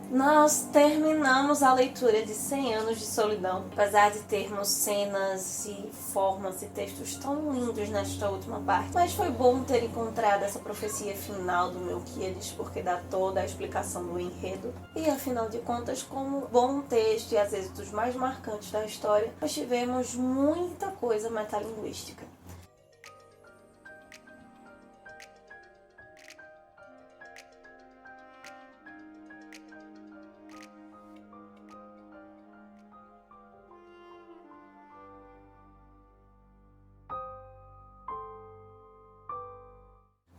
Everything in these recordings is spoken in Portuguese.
Nós terminamos a leitura de 100 Anos de Solidão, apesar de termos cenas e formas e textos tão lindos nesta última parte. Mas foi bom ter encontrado essa profecia final do Melquíades, porque dá toda a explicação do enredo. E afinal de contas, como bom texto e às vezes dos mais marcantes da história, nós tivemos muita coisa metalinguística.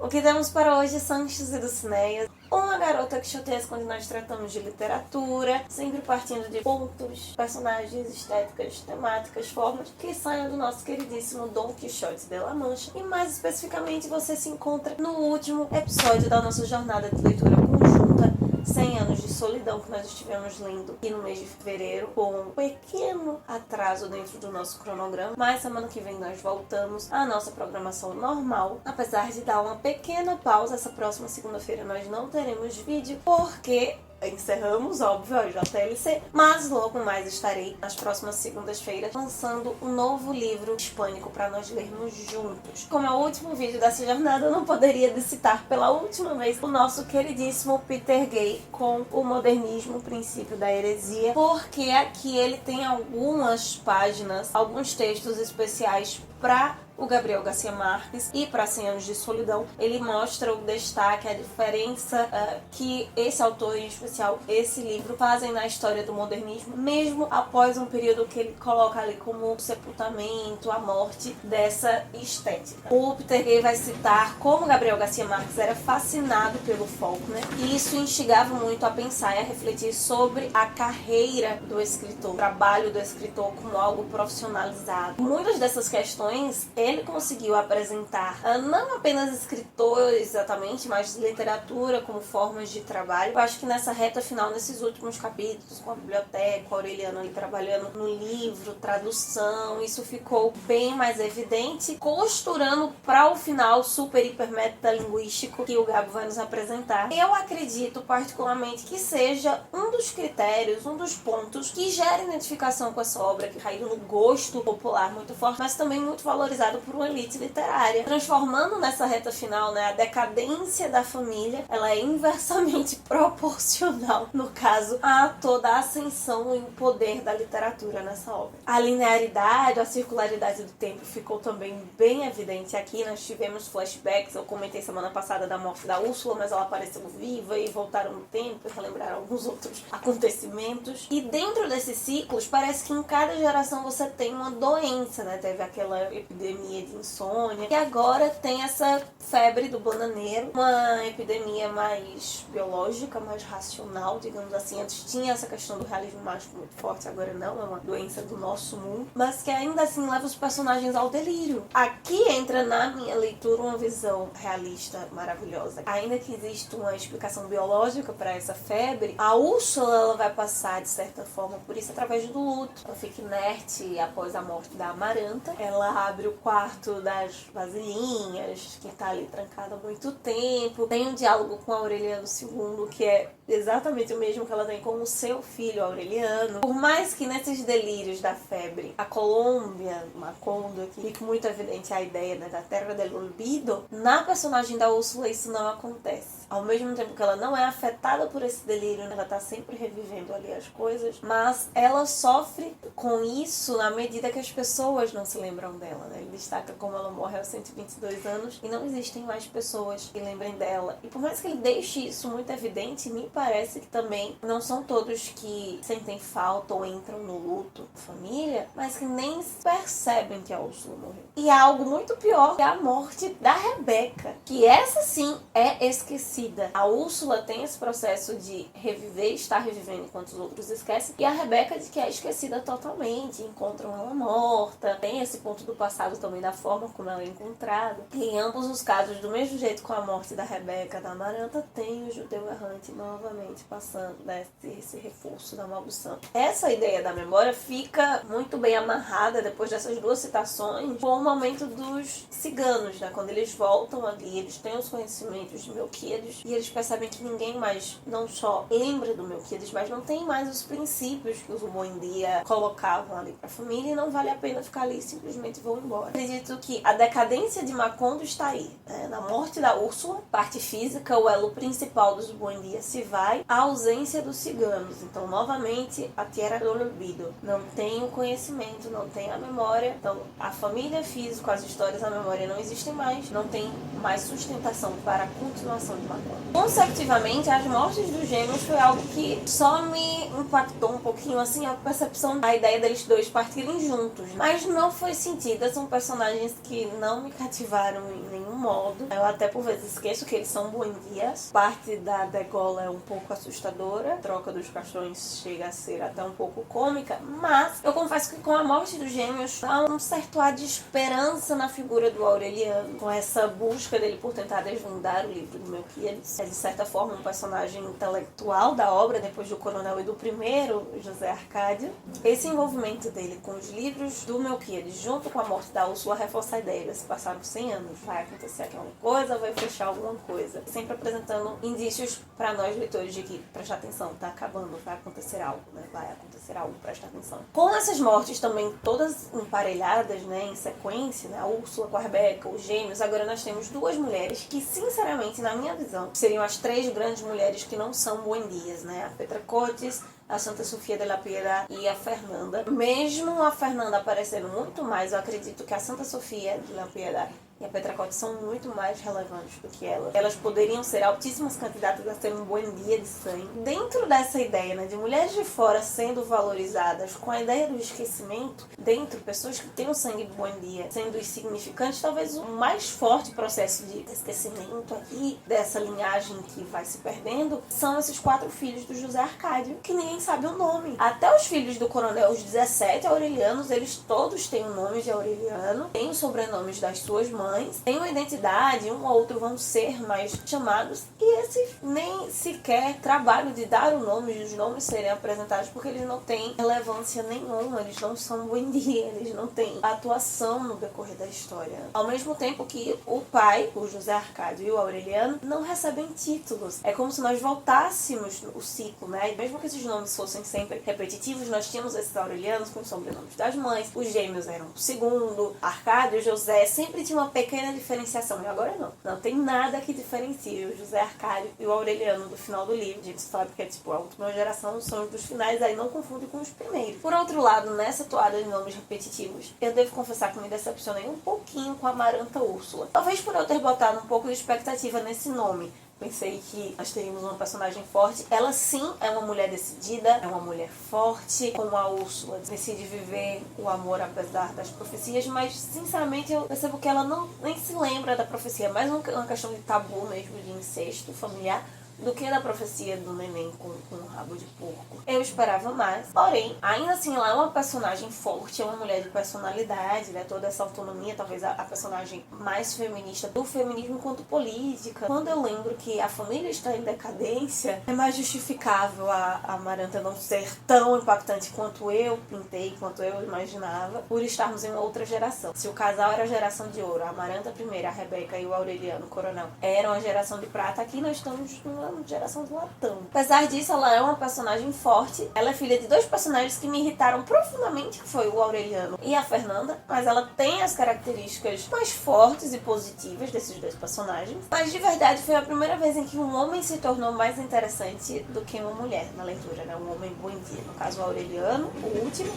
O que temos para hoje, Sanches e Dulcinea. Uma garota quixotesca quando nós tratamos de literatura, sempre partindo de pontos, personagens, estéticas, temáticas, formas que saiam do nosso queridíssimo Dom Quixote de La Mancha. E mais especificamente você se encontra no último episódio da nossa jornada de leitura conjunta, 100 Anos de Solidão, que nós estivemos lendo aqui no mês de fevereiro, com um pequeno atraso dentro do nosso cronograma, mas semana que vem nós voltamos à nossa programação normal, apesar de dar uma pequena pausa. Essa próxima segunda-feira nós não teremos vídeo, porque encerramos, óbvio, a JLC, mas logo mais estarei nas próximas segundas-feiras lançando um novo livro hispânico para nós lermos juntos. Como é o último vídeo dessa jornada, eu não poderia citar pela última vez o nosso queridíssimo Peter Gay com o Modernismo, o Princípio da Heresia, porque aqui ele tem algumas páginas, alguns textos especiais para o Gabriel Garcia Marques e para 100 Anos de Solidão. Ele mostra o destaque, a diferença que esse autor, em especial esse livro, fazem na história do modernismo, mesmo após um período que ele coloca ali como o sepultamento, a morte dessa estética. O Peter Gay vai citar como Gabriel Garcia Marques era fascinado pelo Faulkner, e isso instigava muito a pensar e a refletir sobre a carreira do escritor, o trabalho do escritor como algo profissionalizado. Muitas dessas questões ele conseguiu apresentar não apenas escritores exatamente, mas literatura como formas de trabalho. Eu acho que nessa reta final, nesses últimos capítulos, com a biblioteca, o Aureliano ali trabalhando no livro, tradução, isso ficou bem mais evidente, costurando para o final super, hiper, metalinguístico que o Gabo vai nos apresentar. Eu acredito particularmente que seja um dos critérios, um dos pontos que gera identificação com essa obra, que caiu no gosto popular muito forte, mas também muito valorizado por uma elite literária, transformando nessa reta final, né, a decadência da família, ela é inversamente proporcional, no caso, a toda a ascensão e o poder da literatura nessa obra. A linearidade, a circularidade do tempo ficou também bem evidente aqui. Nós tivemos flashbacks, eu comentei semana passada da morte da Úrsula, mas ela apareceu viva e voltaram no tempo e relembraram alguns outros acontecimentos. E dentro desses ciclos, parece que em cada geração você tem uma doença, né? Teve aquela epidemia de insônia, e agora tem essa febre do bananeiro, uma epidemia mais biológica, mais racional, digamos assim. Antes tinha essa questão do realismo mágico muito forte, agora não, é uma doença do nosso mundo, mas que ainda assim leva os personagens ao delírio. Aqui entra na minha leitura uma visão realista maravilhosa. Ainda que exista uma explicação biológica para essa febre, a Úrsula ela vai passar, de certa forma, por isso através do luto. Ela fica inerte após a morte da Amaranta, ela abre o quarto das vasilhinhas, que tá ali trancada há muito tempo, tem um diálogo com Aureliano II, que é exatamente o mesmo que ela tem com o seu filho Aureliano. Por mais que nesses delírios da febre, a Colômbia, Macondo, aqui fica muito evidente a ideia, né, da Terra del Olvido, na personagem da Úrsula isso não acontece. Ao mesmo tempo que ela não é afetada por esse delírio, ela tá sempre revivendo ali as coisas, mas ela sofre com isso na medida que as pessoas não se lembram dela, né? Ele destaca como ela morre aos 122 anos e não existem mais pessoas que lembrem dela. E por mais que ele deixe isso muito evidente, me parece que também não são todos que sentem falta ou entram no luto da família, mas que nem percebem que a Úrsula morreu. E há algo muito pior, que é a morte da Rebeca, que essa sim é esquecida. A Úrsula tem esse processo de reviver, estar revivendo enquanto os outros esquecem, e a Rebeca de que é esquecida totalmente, encontram ela morta, tem esse ponto do passado também da forma como ela é encontrada. E em ambos os casos, do mesmo jeito com a morte da Rebeca, da Amaranta, tem o judeu errante novamente passando, né, esse reforço da maldição. Essa ideia da memória fica muito bem amarrada depois dessas duas citações com o momento dos ciganos, né, quando eles voltam ali, eles têm os conhecimentos de Melquíades Melquíades e eles percebem que ninguém mais não só lembra do Melquíades, mas não tem mais os princípios que os Buendia colocavam ali pra família e não vale a pena ficar ali e simplesmente vão embora. Acredito que a decadência de Macondo está aí, né? Na morte da Úrsula, parte física, o elo principal dos Buendia se vai, a ausência dos ciganos. Então, novamente, a Tierra do Olvido. Não tem o conhecimento, não tem a memória. Então, a família física, as histórias, a memória não existem mais, não tem mais sustentação para a continuação de Macondo. Consecutivamente, as mortes dos gêmeos foi algo que só me impactou um pouquinho, assim, a percepção, a ideia deles dois partirem juntos. Mas não foi sentida, são personagens que não me cativaram em nenhum modo. Eu até por vezes esqueço que eles são Buendias. Parte da degola é um pouco assustadora, a troca dos caixões chega a ser até um pouco cômica, mas eu confesso que com a morte dos gêmeos há um certo ar de esperança na figura do Aureliano, com essa busca dele por tentar desvendar o livro do Melquíades. É de certa forma um personagem intelectual da obra, depois do Coronel e do primeiro José Arcádio. Esse envolvimento dele com os livros do Melquíades, junto com a morte da Úrsula, reforça a ideia. Se passaram 100 anos, vai acontecer aquela coisa, vai fechar alguma coisa. Sempre apresentando indícios para nós leitores de que, presta atenção, tá acabando, vai acontecer algo, né? Vai acontecer algo, presta atenção. Com essas mortes também todas emparelhadas, né, em sequência, né, a Úrsula com a Rebeca, os gêmeos, agora nós temos duas mulheres que, sinceramente, na minha visão, seriam as três grandes mulheres que não são Buendias, né? A Petra Cotes, a Santa Sofia de la Piedad e a Fernanda. Mesmo a Fernanda aparecendo muito mais, eu acredito que a Santa Sofia de la Piedad e a Petra Cotes são muito mais relevantes do que elas. Elas poderiam ser altíssimas candidatas a ser um Buendia de sangue. Dentro dessa ideia, né, de mulheres de fora sendo valorizadas, com a ideia do esquecimento, dentro, pessoas que têm o sangue de Buendia sendo insignificantes, talvez o mais forte processo de esquecimento aqui, dessa linhagem que vai se perdendo, são esses 4 filhos do José Arcádio, que ninguém sabe o nome. Até os filhos do coronel, os 17 Aurelianos, eles todos têm o nome de Aureliano, têm os sobrenomes das suas mães, têm uma identidade, um ou outro vão ser mais chamados, e esses nem sequer trabalham de dar o nome e os nomes serem apresentados, porque eles não têm relevância nenhuma, eles não são Buendia, eles não têm atuação no decorrer da história. Ao mesmo tempo que o pai, o José Arcádio e o Aureliano, não recebem títulos. É como se nós voltássemos o ciclo, né? E mesmo que esses nomes fossem sempre repetitivos, nós tínhamos esses Aurelianos com os sobrenomes das mães, os gêmeos eram o segundo, Arcádio e José sempre tinham uma pequena diferenciação, e agora não. Não tem nada que diferencie o José Arcádio e o Aureliano do final do livro. A gente sabe que é tipo a última geração, são os dos finais, aí não confunde com os primeiros. Por outro lado, nessa toada de nomes repetitivos, eu devo confessar que me decepcionei um pouquinho com a Amaranta Úrsula. Talvez por eu ter botado um pouco de expectativa nesse nome. Pensei que nós teríamos uma personagem forte. Ela sim é uma mulher decidida, é uma mulher forte. Como a Úrsula decide viver o amor apesar das profecias, mas sinceramente eu percebo que ela nem se lembra da profecia. É mais uma questão de tabu mesmo, de incesto familiar, do que da profecia do neném com um rabo de porco. Eu esperava mais, porém, ainda assim ela é uma personagem forte, é uma mulher de personalidade, né? Toda essa autonomia, talvez a personagem mais feminista do feminismo enquanto política. Quando eu lembro que a família está em decadência, é mais justificável a Amaranta não ser tão impactante quanto eu pintei, quanto eu imaginava, por estarmos em uma outra geração. Se o casal era a geração de ouro, a Amaranta primeira, a Rebeca e o Aureliano, o coronel, eram a geração de prata, aqui nós estamos numa geração de latão. Apesar disso, ela é uma personagem forte. Ela é filha de 2 personagens que me irritaram profundamente, que foi o Aureliano e a Fernanda, mas ela tem as características mais fortes e positivas desses 2 personagens. Mas de verdade foi a primeira vez em que um homem se tornou mais interessante do que uma mulher na leitura, né? Um homem Buendia, no caso o Aureliano, o último,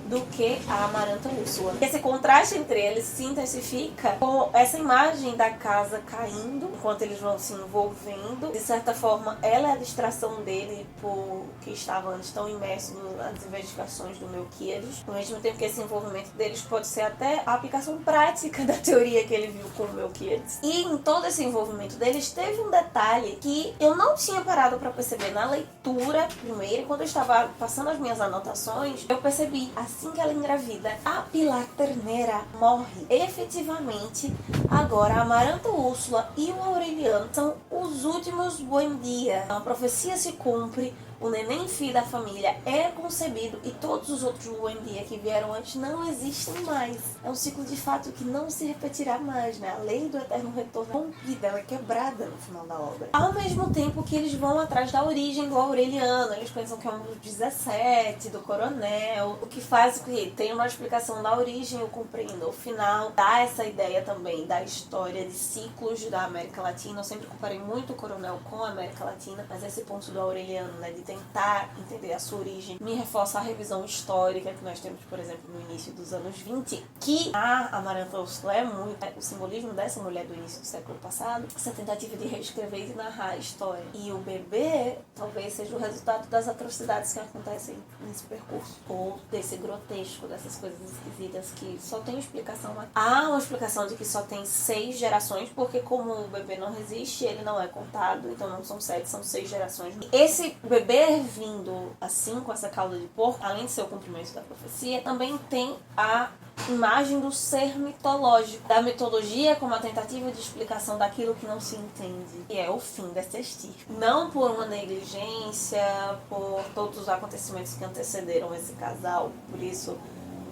do que a Amaranta Úrsula. Esse contraste entre eles se intensifica com essa imagem da casa caindo, enquanto eles vão se envolvendo. De certa forma, ela é a distração dele por que estava antes tão imerso nas investigações do Melquíades, ao mesmo tempo que esse envolvimento deles pode ser até a aplicação prática da teoria que ele viu com o Melquíades. E em todo esse envolvimento deles, teve um detalhe que eu não tinha parado para perceber na leitura primeiro, quando eu estava passando as minhas anotações, eu percebi, assim que ela engravida, a Pilar Ternera morre. Efetivamente, agora a Amaranta Úrsula e o Aureliano são os últimos Buendia. A profecia se cumpre, o neném filho da família é concebido e todos os outros Buendia que vieram antes não existem mais. É um ciclo de fato que não se repetirá mais, né? A lei do eterno retorno é rompida, ela é quebrada no final da obra. Ao mesmo tempo que eles vão atrás da origem do Aureliano, eles pensam que é um dos 17, do coronel, o que faz com que tenha uma explicação da origem, eu compreendo. O final dá essa ideia também da história de ciclos da América Latina. Eu sempre comparei muito o coronel com a América Latina, mas esse ponto do Aureliano, né, de tentar entender a sua origem, me reforça a revisão histórica que nós temos, por exemplo, no início dos anos 20, que a Amaranta Úrsula é muito o simbolismo dessa mulher do início do século passado, essa tentativa de reescrever e de narrar a história. E o bebê talvez seja o resultado das atrocidades que acontecem nesse percurso, ou desse grotesco, dessas coisas esquisitas que só tem explicação. Há uma explicação de que só tem 6 gerações, porque como o bebê não resiste, ele não é contado, então não são 7, são 6 gerações. Esse bebê vindo assim, com essa cauda de porco, além de ser o cumprimento da profecia, também tem a imagem do ser mitológico, da mitologia como a tentativa de explicação daquilo que não se entende, e é o fim dessa estirpe. Não por uma negligência, por todos os acontecimentos que antecederam esse casal, por isso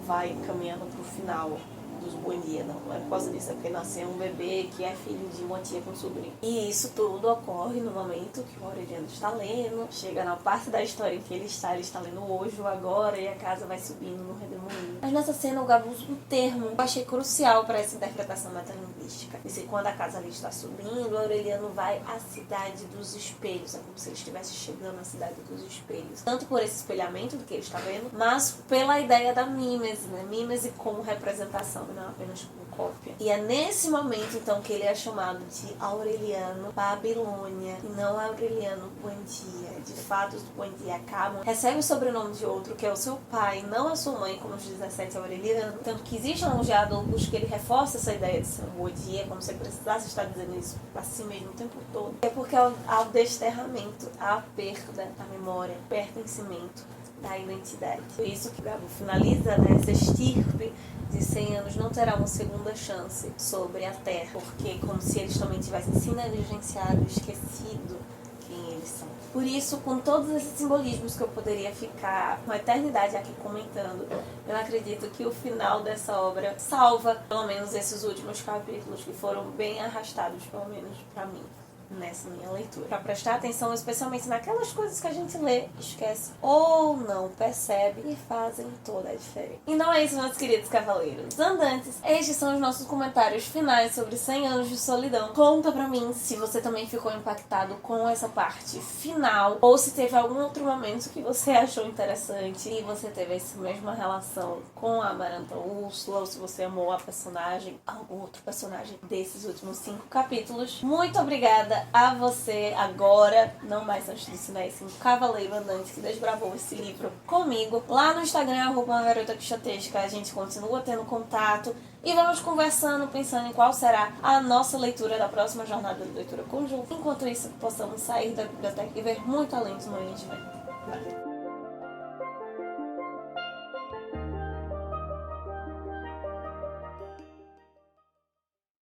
vai caminhando para o final dos Buendia, não é por causa disso, é porque nasceu um bebê que é filho de uma tia com sobrinho. E isso tudo ocorre no momento que o Aureliano está lendo, chega na parte da história em que ele está lendo hoje ou agora, e a casa vai subindo no redemoinho. Mas nessa cena o Gabo usa um termo que eu achei crucial para essa interpretação metalinguística. Diz que quando a casa ali está subindo, o Aureliano vai à cidade dos espelhos, é como se ele estivesse chegando à cidade dos espelhos. Tanto por esse espelhamento do que ele está vendo, mas pela ideia da mímese, né? Mímese como representação, não apenas como cópia. E é nesse momento, então, que ele é chamado de Aureliano Babilônia, e não Aureliano Buendia. De fato, os Buendia acabam, recebe o sobrenome de outro, que é o seu pai, não a sua mãe, como os 17 Aureliano. Tanto que existe um geadologos que ele reforça essa ideia de ser um Buendia, como se ele precisasse estar dizendo isso para si mesmo o tempo todo. É porque há o desterramento, a perda da memória, o pertencimento da identidade. Por isso que o Gabo finaliza, né, essa estirpe de 100 anos não terá uma segunda chance sobre a Terra, porque como se eles também tivessem se negligenciado, esquecido quem eles são. Por isso, com todos esses simbolismos que eu poderia ficar uma eternidade aqui comentando, eu acredito que o final dessa obra salva, pelo menos esses últimos capítulos que foram bem arrastados, pelo menos para mim, nessa minha leitura. Para prestar atenção especialmente naquelas coisas que a gente lê, esquece ou não percebe e fazem toda a diferença. E não é isso, meus queridos cavaleiros andantes. Estes são os nossos comentários finais sobre 100 anos de solidão. Conta pra mim se você também ficou impactado com essa parte final, ou se teve algum outro momento que você achou interessante e você teve essa mesma relação com a Amaranta Úrsula, ou se você amou a personagem, algum outro personagem desses últimos 5 capítulos. Muito obrigada a você agora, não mais antes disso, né? Esse cavaleiro andante que desbravou esse livro comigo. Lá no Instagram, @garota_quixotesca, a gente continua tendo contato e vamos conversando, pensando em qual será a nossa leitura da próxima jornada de leitura conjunta. Enquanto isso, possamos sair da biblioteca e ver muito além do que a gente vai.